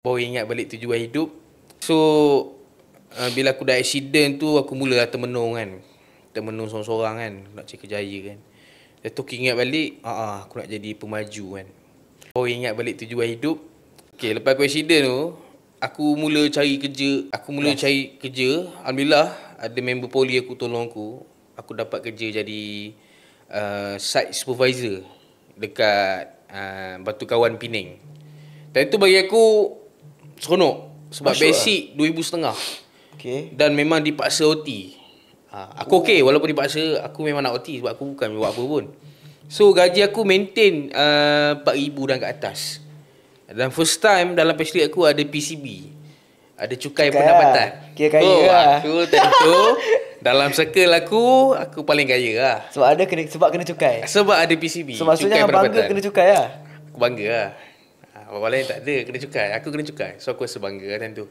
Baru ingat balik tujuan hidup. So bila aku dah accident tu, aku mula termenung kan. Termenung sorang-sorang kan, nak cari kerjaya kan. Lepas tu aku ingat balik, aku nak jadi pemaju kan. Baru ingat balik tujuan hidup. Okay, lepas aku accident tu, aku mula cari kerja. Alhamdulillah, ada member poli aku tolong aku. Aku dapat kerja jadi site supervisor dekat Batu Kawan, Penang. Dan itu bagi aku seronok sebab basic 2,500. Okay. Dan memang dipaksa OT. Aku okey walaupun dipaksa, aku memang nak OT sebab aku bukan buat apa pun. So gaji aku maintain 4,000 dan ke atas. Dan first time dalam payslip aku ada PCB. Ada cukai pendapatan. Kira kaya lah. Aku tentu dalam circle aku paling kaya lah. Sebab kena cukai. Sebab ada PCB. So maksudnya bangga kena cukai lah. Aku bangga lah. Orang lain tak ada kena cukai. Aku kena cukai. So aku rasa bangga lah tentu.